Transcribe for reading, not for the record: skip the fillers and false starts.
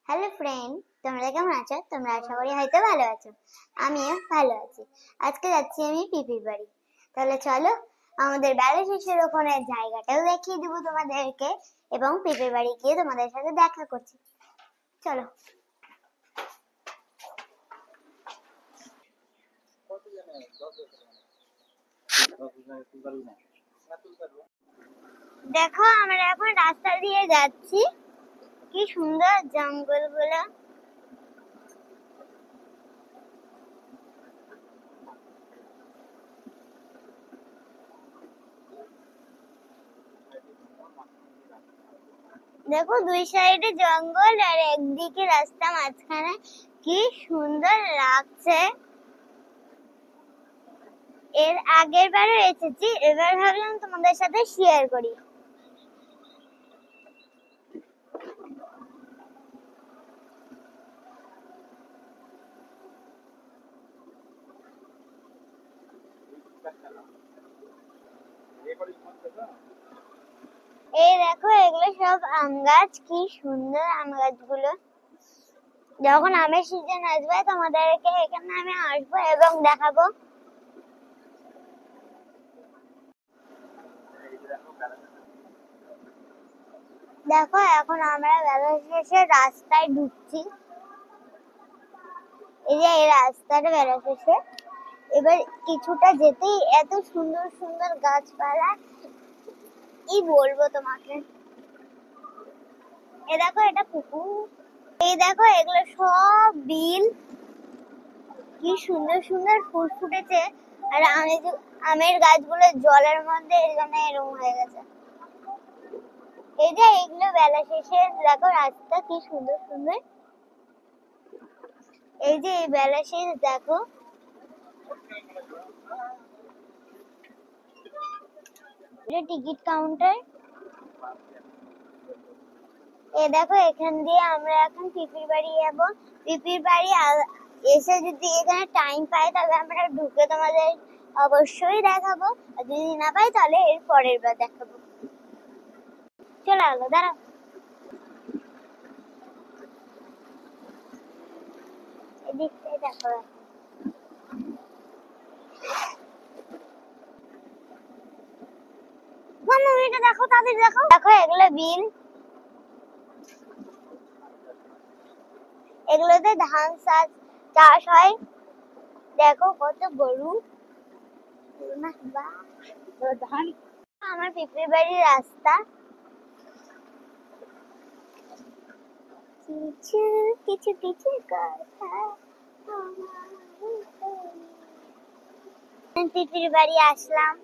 Hello friend, তোমরা কেমন আছো? তোমরা আশা করি হয়তো ভালো আছো। আমিও ভালো আছি। আজকে যাচ্ছি আমি পিপির বাড়ি। তাহলে চলো, আমাদের বেলা শেষের ওখানে জায়গাটাও দেখিয়ে দেবো তোমাদেরকে, এবং পিপির বাড়ি গিয়ে তোমাদের সাথে দেখা করছি। চলো। দেখো, আমরা এখন রাস্তা দিয়ে যাচ্ছি। কি সুন্দর জঙ্গলগুলো। দেখো, দুই সাইডে জঙ্গল আর একদিকে রাস্তা মাঝখানে। কি সুন্দর লাগছে। এর আগের বারও এসেছি, এবার ভাবলাম তোমাদের সাথে শেয়ার করি। এই দেখো, এগুলো সব আম গাছ। কি সুন্দর আম গাছগুলো। যখন আমের সিজন আসবে তোমাদেরকে এখানে আমি আসবো এবং দেখাবো। দেখো, এখন আমরা বেলা শেষে রাস্তায় ঢুকছি। এই যে এই রাস্তাটা বেলা শেষে। এবার কিছুটা যেতেই এত সুন্দর সুন্দর গাছপালা, কি বলবো তোমাকে। এই দেখো, এটা পুকুর। এই দেখো, এগুলো সব বিল। কি সুন্দর সুন্দর ফুল ফুটেছে। আর আমের গাছগুলো জলের মধ্যে এরকম হয়ে গেছে। এই যে এগুলো বেলা শেষে দেখো রাস্তা কি সুন্দর সুন্দর। এই যে এই বেলা শেষ দেখো। এটা টিকিট কাউন্টার। এই দেখো, এখান দিয়ে আমরা এখন পিপির বাড়ি যাবো। পিপির বাড়ি এসে যদি এখানে টাইম পাই তবে আমরা ঢুকে তোমাদের অবশ্যই দেখাবো। আর যদি না পাই তাহলে এর পরের বার দেখাবো। চলে গেলো, দাঁড়াও। এদিকটাই দেখো। এটা দেখো, তাদের দেখো। দেখো, এগুলো বিল। এগুলোতে ধান চাষ হয়। দেখো কত গরু। আমার পিঁপড়ে বাড়ির রাস্তা। কিছু কিছু কিছু কথা। পিঁপড়ে বাড়ি আসলাম।